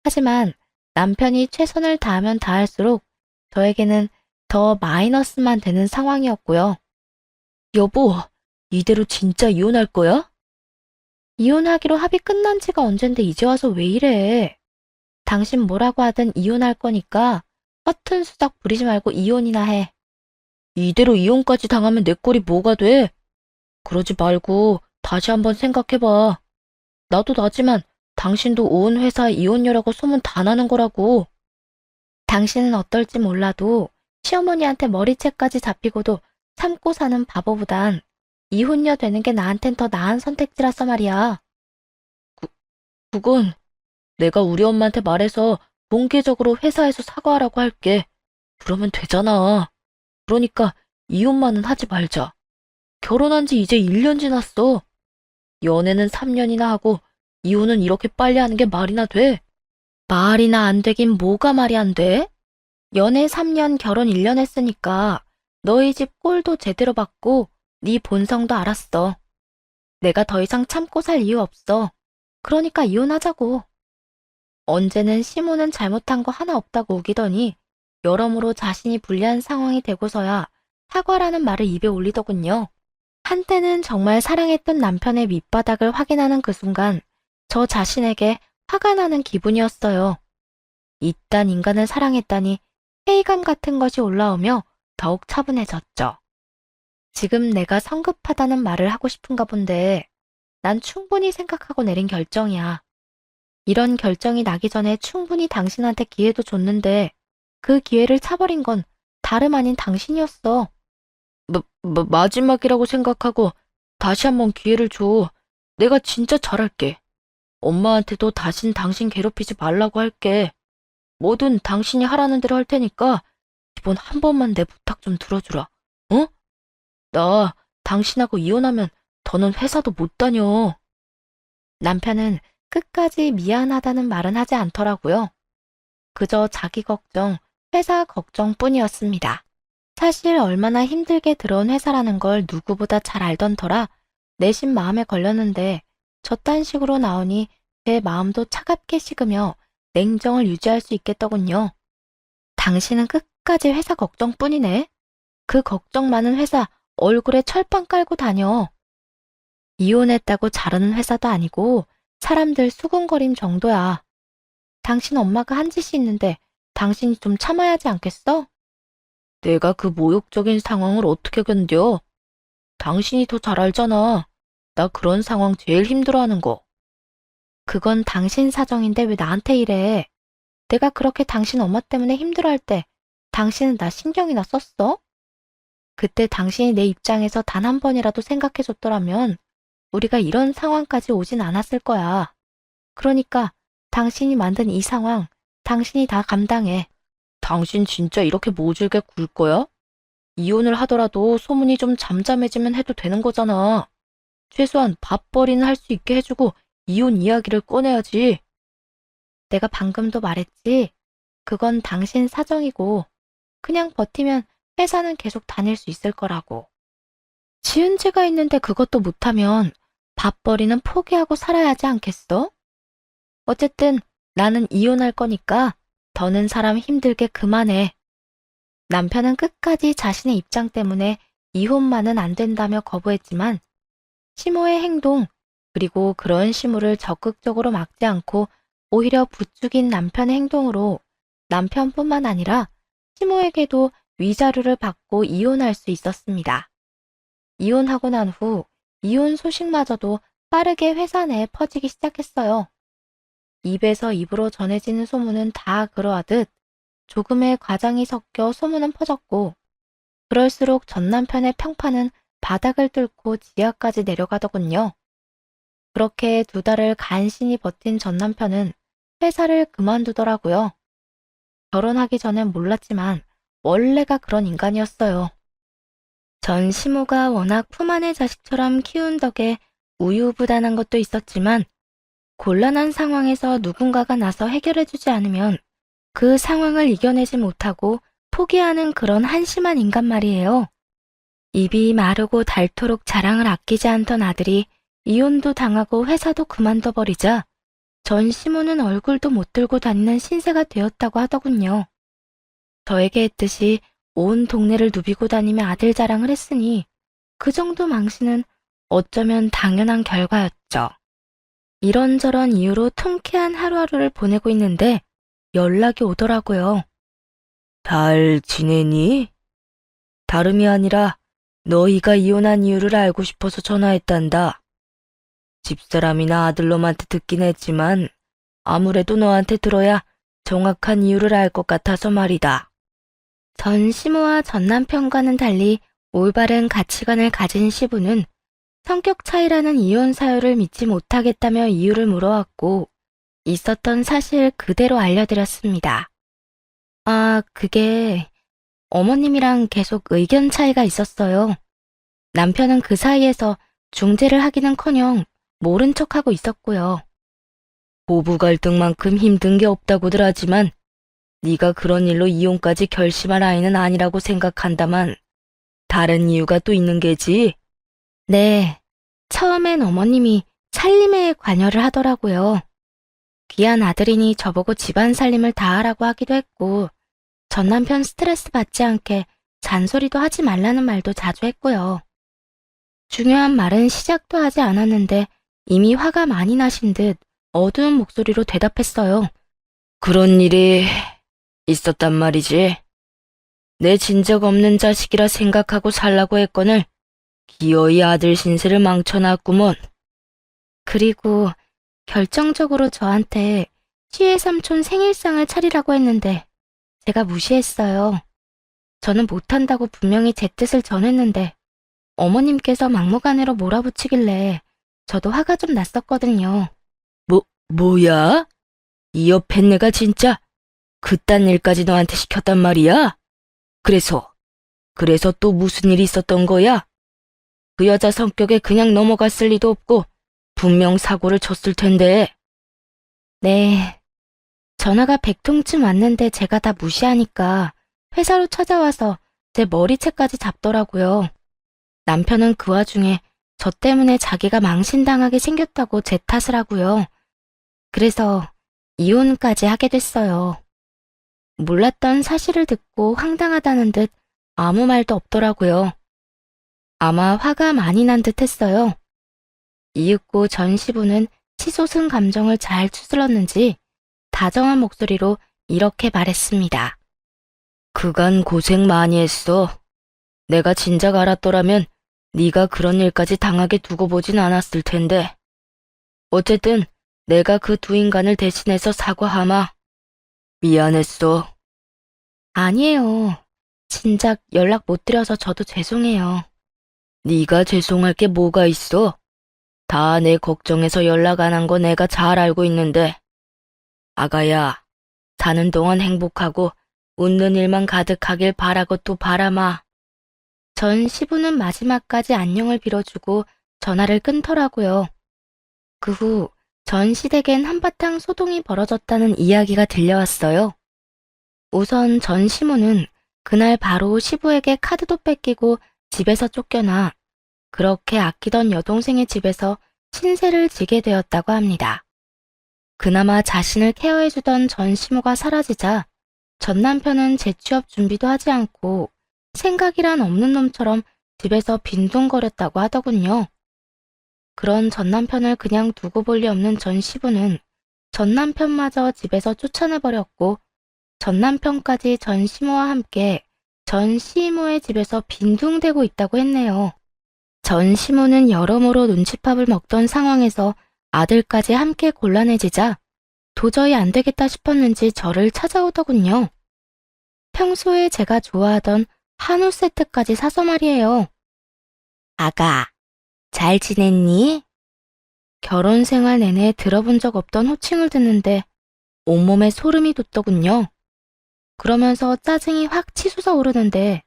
하지만 남편이 최선을 다하면 다할수록 저에게는 더 마이너스만 되는 상황이었고요. 여보, 이대로 진짜 이혼할 거야? 이혼하기로 합의 끝난 지가 언젠데 이제 와서 왜 이래? 당신 뭐라고 하든 이혼할 거니까 허튼 수작 부리지 말고 이혼이나 해. 이대로 이혼까지 당하면 내 꼴이 뭐가 돼? 그러지 말고 다시 한번 생각해봐. 나도 나지만 당신도 온 회사에 이혼녀라고 소문 다 나는 거라고. 당신은 어떨지 몰라도 시어머니한테 머리채까지 잡히고도 참고 사는 바보보단 이혼녀 되는 게 나한텐 더 나은 선택지라서 말이야. 그건 내가 우리 엄마한테 말해서 공개적으로 회사에서 사과하라고 할게. 그러면 되잖아. 그러니까 이혼만은 하지 말자. 결혼한 지 이제 1년 지났어. 연애는 3년이나 하고 이혼은 이렇게 빨리 하는 게 말이나 돼? 말이나 안 되긴 뭐가 말이 안 돼? 연애 3년, 결혼 1년 했으니까 너희 집 꼴도 제대로 봤고 네 본성도 알았어. 내가 더 이상 참고 살 이유 없어. 그러니까 이혼하자고. 언제는 시모는 잘못한 거 하나 없다고 우기더니 여러모로 자신이 불리한 상황이 되고서야 사과라는 말을 입에 올리더군요. 한때는 정말 사랑했던 남편의 밑바닥을 확인하는 그 순간 저 자신에게 화가 나는 기분이었어요. 이딴 인간을 사랑했다니 회의감 같은 것이 올라오며 더욱 차분해졌죠. 지금 내가 성급하다는 말을 하고 싶은가 본데 난 충분히 생각하고 내린 결정이야. 이런 결정이 나기 전에 충분히 당신한테 기회도 줬는데 그 기회를 차버린 건 다름 아닌 당신이었어. 마지막이라고 생각하고 다시 한번 기회를 줘. 내가 진짜 잘할게. 엄마한테도 다신 당신 괴롭히지 말라고 할게. 뭐든 당신이 하라는 대로 할 테니까 이번 한 번만 내 부탁 좀 들어주라. 어? 나 당신하고 이혼하면 더는 회사도 못 다녀. 남편은 끝까지 미안하다는 말은 하지 않더라고요. 그저 자기 걱정, 회사 걱정뿐이었습니다. 사실 얼마나 힘들게 들어온 회사라는 걸 누구보다 잘 알던 터라 내심 마음에 걸렸는데 저딴 식으로 나오니 제 마음도 차갑게 식으며 냉정을 유지할 수 있겠더군요. 당신은 끝까지 회사 걱정뿐이네. 그 걱정 많은 회사 얼굴에 철판 깔고 다녀. 이혼했다고 자르는 회사도 아니고 사람들 수군거림 정도야. 당신 엄마가 한 짓이 있는데 당신이 좀 참아야 하지 않겠어? 내가 그 모욕적인 상황을 어떻게 견뎌? 당신이 더 잘 알잖아. 나 그런 상황 제일 힘들어하는 거. 그건 당신 사정인데 왜 나한테 이래? 내가 그렇게 당신 엄마 때문에 힘들어할 때 당신은 나 신경이나 썼어? 그때 당신이 내 입장에서 단 한 번이라도 생각해줬더라면 우리가 이런 상황까지 오진 않았을 거야. 그러니까 당신이 만든 이 상황, 당신이 다 감당해. 당신 진짜 이렇게 모질게 굴 거야? 이혼을 하더라도 소문이 좀 잠잠해지면 해도 되는 거잖아. 최소한 밥벌이는 할 수 있게 해주고 이혼 이야기를 꺼내야지. 내가 방금도 말했지. 그건 당신 사정이고 그냥 버티면 회사는 계속 다닐 수 있을 거라고. 지은 죄가 있는데 그것도 못하면 밥벌이는 포기하고 살아야 하지 않겠어? 어쨌든 나는 이혼할 거니까 더는 사람 힘들게 그만해. 남편은 끝까지 자신의 입장 때문에 이혼만은 안 된다며 거부했지만 시모의 행동 그리고 그런 시모를 적극적으로 막지 않고 오히려 부추긴 남편의 행동으로 남편뿐만 아니라 시모에게도 위자료를 받고 이혼할 수 있었습니다. 이혼하고 난 후 이혼 소식마저도 빠르게 회사 내에 퍼지기 시작했어요. 입에서 입으로 전해지는 소문은 다 그러하듯 조금의 과장이 섞여 소문은 퍼졌고 그럴수록 전 남편의 평판은 바닥을 뚫고 지하까지 내려가더군요. 그렇게 2달을 간신히 버틴 전 남편은 회사를 그만두더라고요. 결혼하기 전엔 몰랐지만 원래가 그런 인간이었어요. 전 시모가 워낙 품 안의 자식처럼 키운 덕에 우유부단한 것도 있었지만 곤란한 상황에서 누군가가 나서 해결해주지 않으면 그 상황을 이겨내지 못하고 포기하는 그런 한심한 인간 말이에요. 입이 마르고 닳도록 자랑을 아끼지 않던 아들이 이혼도 당하고 회사도 그만둬버리자 전 시모는 얼굴도 못 들고 다니는 신세가 되었다고 하더군요. 저에게 했듯이 온 동네를 누비고 다니며 아들 자랑을 했으니 그 정도 망신은 어쩌면 당연한 결과였죠. 이런저런 이유로 통쾌한 하루하루를 보내고 있는데 연락이 오더라고요. 잘 지내니? 다름이 아니라 너희가 이혼한 이유를 알고 싶어서 전화했단다. 집사람이나 아들놈한테 듣긴 했지만 아무래도 너한테 들어야 정확한 이유를 알 것 같아서 말이다. 전 시모와 전 남편과는 달리 올바른 가치관을 가진 시부는 성격 차이라는 이혼 사유를 믿지 못하겠다며 이유를 물어왔고 있었던 사실 그대로 알려드렸습니다. 그게 어머님이랑 계속 의견 차이가 있었어요. 남편은 그 사이에서 중재를 하기는커녕 모른 척하고 있었고요. 부부 갈등만큼 힘든 게 없다고들 하지만 네가 그런 일로 이혼까지 결심할 아이는 아니라고 생각한다만 다른 이유가 또 있는 게지? 네, 처음엔 어머님이 살림에 관여를 하더라고요. 귀한 아들이니 저보고 집안 살림을 다 하라고 하기도 했고 전 남편 스트레스 받지 않게 잔소리도 하지 말라는 말도 자주 했고요. 중요한 말은 시작도 하지 않았는데 이미 화가 많이 나신 듯 어두운 목소리로 대답했어요. 그런 일이 있었단 말이지. 내 진작 없는 자식이라 생각하고 살라고 했거늘 기어이 아들 신세를 망쳐놨구먼. 그리고 결정적으로 저한테 시애 삼촌 생일상을 차리라고 했는데 제가 무시했어요. 저는 못한다고 분명히 제 뜻을 전했는데 어머님께서 막무가내로 몰아붙이길래 저도 화가 좀 났었거든요. 뭐야? 이 옆에 내가 진짜 그딴 일까지 너한테 시켰단 말이야? 그래서 또 무슨 일이 있었던 거야? 그 여자 성격에 그냥 넘어갔을 리도 없고 분명 사고를 쳤을 텐데. 네. 전화가 100통쯤 왔는데 제가 다 무시하니까 회사로 찾아와서 제 머리채까지 잡더라고요. 남편은 그 와중에 저 때문에 자기가 망신당하게 생겼다고 제 탓을 하고요. 그래서 이혼까지 하게 됐어요. 몰랐던 사실을 듣고 황당하다는 듯 아무 말도 없더라고요. 아마 화가 많이 난 듯 했어요. 이윽고 전 시부는 치솟은 감정을 잘 추스렀는지 다정한 목소리로 이렇게 말했습니다. 그간 고생 많이 했어. 내가 진작 알았더라면 네가 그런 일까지 당하게 두고 보진 않았을 텐데. 어쨌든 내가 그 두 인간을 대신해서 사과하마. 미안했어. 아니에요. 진작 연락 못 드려서 저도 죄송해요. 네가 죄송할 게 뭐가 있어? 다 내 걱정해서 연락 안 한 거 내가 잘 알고 있는데. 아가야, 사는 동안 행복하고 웃는 일만 가득하길 바라고 또 바라마. 전 시부는 마지막까지 안녕을 빌어주고 전화를 끊더라고요. 그 후 전 시댁엔 한바탕 소동이 벌어졌다는 이야기가 들려왔어요. 우선 전 시모는 그날 바로 시부에게 카드도 뺏기고 집에서 쫓겨나 그렇게 아끼던 여동생의 집에서 신세를 지게 되었다고 합니다. 그나마 자신을 케어해주던 전 시모가 사라지자 전 남편은 재취업 준비도 하지 않고 생각이란 없는 놈처럼 집에서 빈둥거렸다고 하더군요. 그런 전 남편을 그냥 두고 볼 리 없는 전 시부는 전 남편마저 집에서 쫓아내버렸고 전 남편까지 전 시모와 함께 전 시이모의 집에서 빈둥대고 있다고 했네요. 전 시모는 여러모로 눈칫밥을 먹던 상황에서 아들까지 함께 곤란해지자 도저히 안 되겠다 싶었는지 저를 찾아오더군요. 평소에 제가 좋아하던 한우 세트까지 사서 말이에요. 아가, 잘 지냈니? 결혼 생활 내내 들어본 적 없던 호칭을 듣는데 온몸에 소름이 돋더군요. 그러면서 짜증이 확 치솟아 오르는데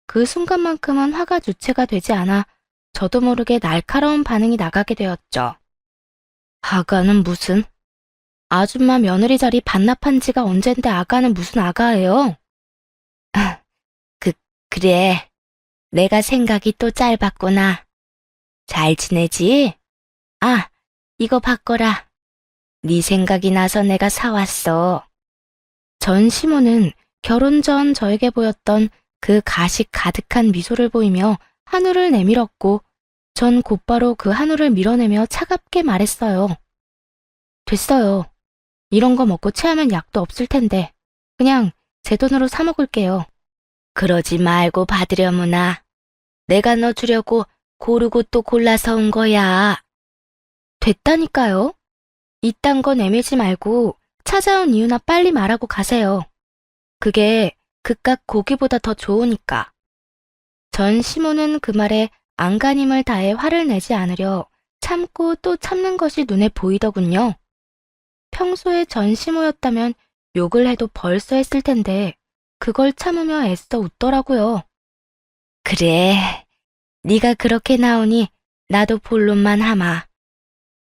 그 순간만큼은 화가 주체가 되지 않아 저도 모르게 날카로운 반응이 나가게 되었죠. 아가는 무슨? 아줌마 며느리 자리 반납한 지가 언젠데 아가는 무슨 아가예요? 그래, 내가 생각이 또 짧았구나. 잘 지내지? 아, 이거 바꿔라. 네 생각이 나서 내가 사왔어. 전 시모는 결혼 전 저에게 보였던 그 가식 가득한 미소를 보이며 한우를 내밀었고 전 곧바로 그 한우를 밀어내며 차갑게 말했어요. 됐어요. 이런 거 먹고 체하면 약도 없을 텐데 그냥 제 돈으로 사 먹을게요. 그러지 말고 받으려무나. 내가 너 주려고 고르고 또 골라서 온 거야. 됐다니까요. 이딴 거 내밀지 말고 찾아온 이유나 빨리 말하고 가세요. 그게 그깟 고기보다 더 좋으니까. 전 시모는 그 말에 안간힘을 다해 화를 내지 않으려 참고 또 참는 것이 눈에 보이더군요. 평소에 전 시모였다면 욕을 해도 벌써 했을 텐데 그걸 참으며 애써 웃더라고요. 그래, 네가 그렇게 나오니 나도 본론만 하마.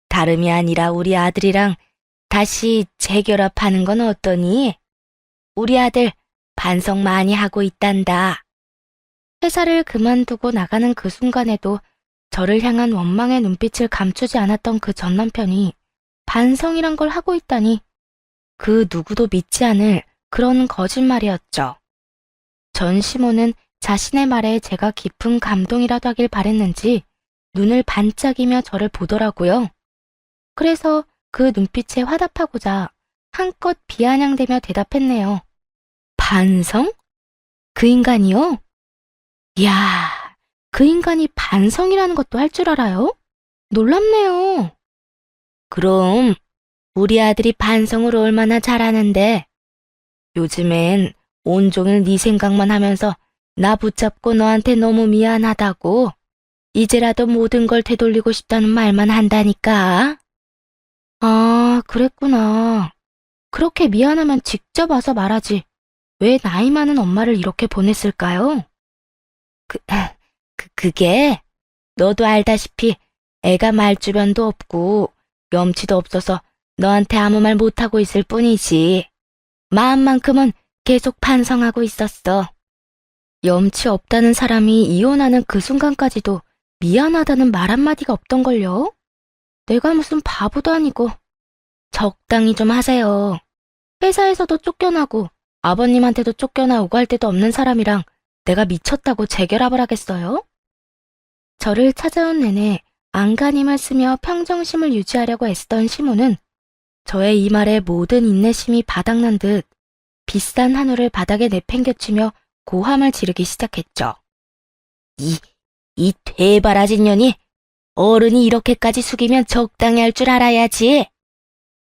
다름이 아니라 우리 아들이랑 다시 재결합하는 건 어떠니? 우리 아들 반성 많이 하고 있단다. 회사를 그만두고 나가는 그 순간에도 저를 향한 원망의 눈빛을 감추지 않았던 그 전 남편이 반성이란 걸 하고 있다니 그 누구도 믿지 않을 그런 거짓말이었죠. 전 시모는 자신의 말에 제가 깊은 감동이라도 하길 바랬는지 눈을 반짝이며 저를 보더라고요. 그래서 그 눈빛에 화답하고자 한껏 비아냥대며 대답했네요. 반성? 그 인간이요? 이야, 그 인간이 반성이라는 것도 할 줄 알아요? 놀랍네요. 그럼 우리 아들이 반성을 얼마나 잘하는데 요즘엔 온종일 네 생각만 하면서 나 붙잡고 너한테 너무 미안하다고 이제라도 모든 걸 되돌리고 싶다는 말만 한다니까. 아, 그랬구나. 그렇게 미안하면 직접 와서 말하지. 왜 나이 많은 엄마를 이렇게 보냈을까요? 그게 너도 알다시피 애가 말주변도 없고 염치도 없어서 너한테 아무 말 못하고 있을 뿐이지. 마음만큼은 계속 반성하고 있었어. 염치 없다는 사람이 이혼하는 그 순간까지도 미안하다는 말 한마디가 없던걸요? 내가 무슨 바보도 아니고. 적당히 좀 하세요. 회사에서도 쫓겨나고 아버님한테도 쫓겨나 오갈 데도 없는 사람이랑 내가 미쳤다고 재결합을 하겠어요? 저를 찾아온 내내 안간힘을 쓰며 평정심을 유지하려고 애쓰던 시모는 저의 이 말에 모든 인내심이 바닥난 듯 비싼 한우를 바닥에 내팽개치며 고함을 지르기 시작했죠. 이 되바라진 년이 어른이 이렇게까지 숙이면 적당히 할 줄 알아야지.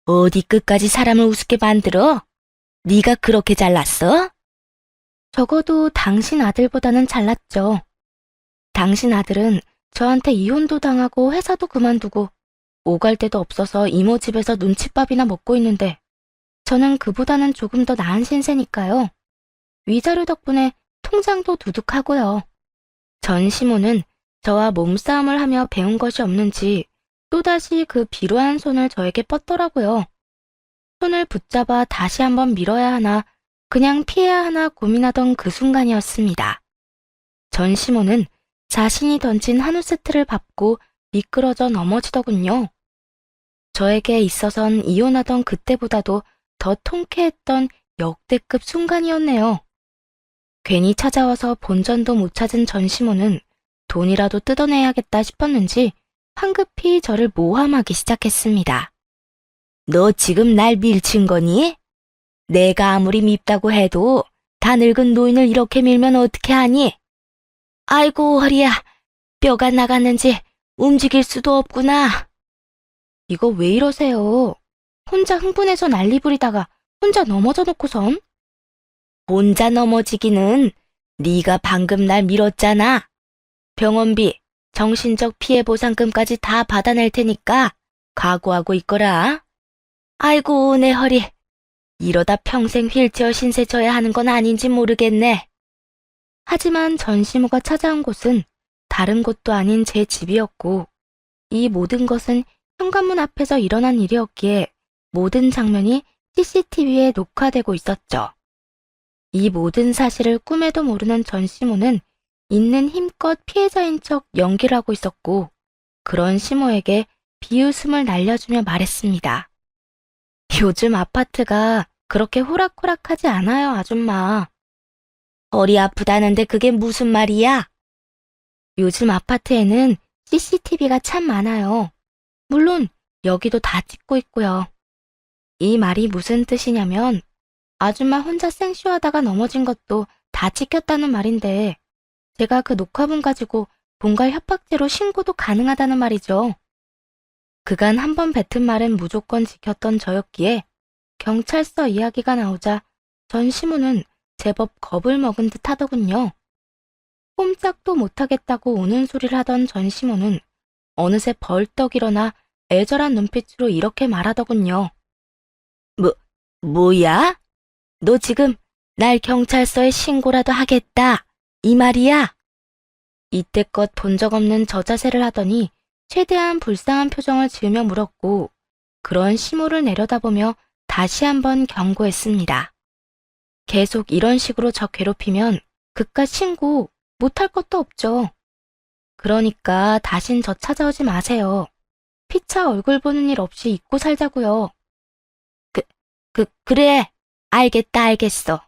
어디 끝까지 사람을 우습게 만들어? 네가 그렇게 잘났어? 적어도 당신 아들보다는 잘났죠. 당신 아들은 저한테 이혼도 당하고 회사도 그만두고 오갈 데도 없어서 이모 집에서 눈칫밥이나 먹고 있는데 저는 그보다는 조금 더 나은 신세니까요. 위자료 덕분에 통장도 두둑하고요. 전 시모는 저와 몸싸움을 하며 배운 것이 없는지 또다시 그 비루한 손을 저에게 뻗더라고요. 손을 붙잡아 다시 한번 밀어야 하나 그냥 피해야 하나 고민하던 그 순간이었습니다. 전 시모는 자신이 던진 한우 세트를 밟고 미끄러져 넘어지더군요. 저에게 있어선 이혼하던 그때보다도 더 통쾌했던 역대급 순간이었네요. 괜히 찾아와서 본전도 못 찾은 전 시모는 돈이라도 뜯어내야겠다 싶었는지 황급히 저를 모함하기 시작했습니다. 너 지금 날 밀친 거니? 내가 아무리 밉다고 해도 다 늙은 노인을 이렇게 밀면 어떻게 하니? 아이고 허리야, 뼈가 나갔는지 움직일 수도 없구나. 이거 왜 이러세요? 혼자 흥분해서 난리 부리다가 혼자 넘어져 놓고선? 혼자 넘어지기는 네가 방금 날 밀었잖아. 병원비, 정신적 피해 보상금까지 다 받아낼 테니까 각오하고 있거라. 아이고 내 허리. 이러다 평생 휠체어 신세 져야 하는 건 아닌지 모르겠네. 하지만 전시모가 찾아온 곳은 다른 곳도 아닌 제 집이었고 이 모든 것은 현관문 앞에서 일어난 일이었기에 모든 장면이 CCTV에 녹화되고 있었죠. 이 모든 사실을 꿈에도 모르는 전시모는 있는 힘껏 피해자인 척 연기를 하고 있었고, 그런 시모에게 비웃음을 날려주며 말했습니다. 요즘 아파트가 그렇게 호락호락하지 않아요, 아줌마. 허리 아프다는데 그게 무슨 말이야? 요즘 아파트에는 CCTV가 참 많아요. 물론 여기도 다 찍고 있고요. 이 말이 무슨 뜻이냐면 아줌마 혼자 생쇼하다가 넘어진 것도 다 찍혔다는 말인데 제가 그 녹화본 가지고 본갈 협박죄로 신고도 가능하다는 말이죠. 그간 한 번 뱉은 말은 무조건 지켰던 저였기에 경찰서 이야기가 나오자 전 시무는 제법 겁을 먹은 듯 하더군요. 꼼짝도 못하겠다고 우는 소리를 하던 전 시무는 어느새 벌떡 일어나 애절한 눈빛으로 이렇게 말하더군요. 뭐야? 너 지금 날 경찰서에 신고라도 하겠다. 이 말이야? 이때껏 본 적 없는 저 자세를 하더니 최대한 불쌍한 표정을 지으며 물었고 그런 시무를 내려다보며 다시 한번 경고했습니다. 계속 이런 식으로 저 괴롭히면 그깟 신고 못할 것도 없죠. 그러니까 다신 저 찾아오지 마세요. 피차 얼굴 보는 일 없이 잊고 살자고요. 그래. 알겠어.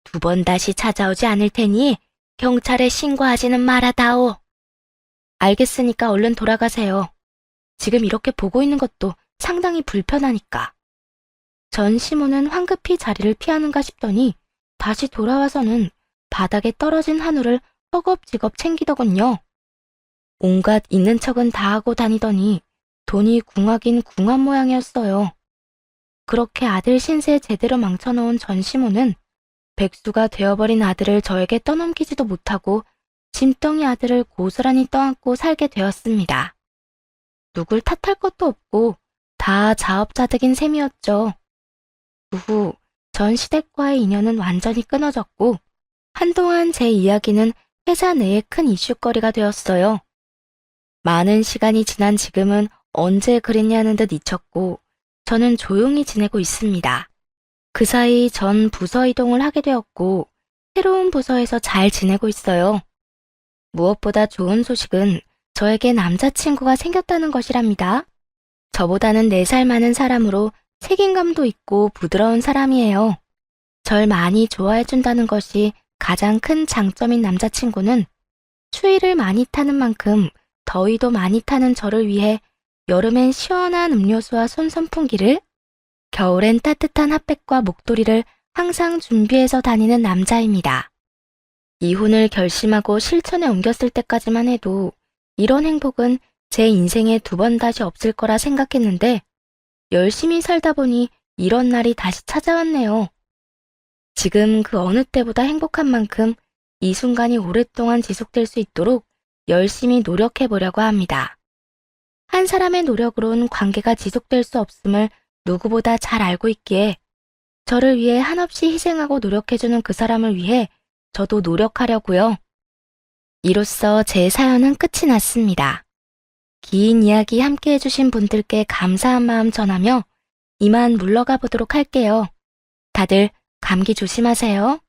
2번 다시 찾아오지 않을 테니 경찰에 신고하지는 말아다오. 알겠으니까 얼른 돌아가세요. 지금 이렇게 보고 있는 것도 상당히 불편하니까. 전 시모는 황급히 자리를 피하는가 싶더니 다시 돌아와서는 바닥에 떨어진 한우를 허겁지겁 챙기더군요. 온갖 있는 척은 다 하고 다니더니 돈이 궁하긴 궁한 모양이었어요. 그렇게 아들 신세 제대로 망쳐놓은 전 시모는 백수가 되어버린 아들을 저에게 떠넘기지도 못하고 짐덩이 아들을 고스란히 떠안고 살게 되었습니다. 누굴 탓할 것도 없고 다 자업자득인 셈이었죠. 그 후 전 시댁과의 인연은 완전히 끊어졌고 한동안 제 이야기는 회사 내에 큰 이슈거리가 되었어요. 많은 시간이 지난 지금은 언제 그랬냐는 듯 잊혔고 저는 조용히 지내고 있습니다. 그 사이 전 부서 이동을 하게 되었고 새로운 부서에서 잘 지내고 있어요. 무엇보다 좋은 소식은 저에게 남자친구가 생겼다는 것이랍니다. 저보다는 4살 많은 사람으로 책임감도 있고 부드러운 사람이에요. 절 많이 좋아해준다는 것이 가장 큰 장점인 남자친구는 추위를 많이 타는 만큼 더위도 많이 타는 저를 위해 여름엔 시원한 음료수와 손선풍기를, 겨울엔 따뜻한 핫팩과 목도리를 항상 준비해서 다니는 남자입니다. 이혼을 결심하고 실천에 옮겼을 때까지만 해도 이런 행복은 제 인생에 2번 다시 없을 거라 생각했는데 열심히 살다 보니 이런 날이 다시 찾아왔네요. 지금 그 어느 때보다 행복한 만큼 이 순간이 오랫동안 지속될 수 있도록 열심히 노력해 보려고 합니다. 한 사람의 노력으론 관계가 지속될 수 없음을 누구보다 잘 알고 있기에 저를 위해 한없이 희생하고 노력해주는 그 사람을 위해 저도 노력하려고요. 이로써 제 사연은 끝이 났습니다. 긴 이야기 함께 해주신 분들께 감사한 마음 전하며 이만 물러가 보도록 할게요. 다들 감기 조심하세요.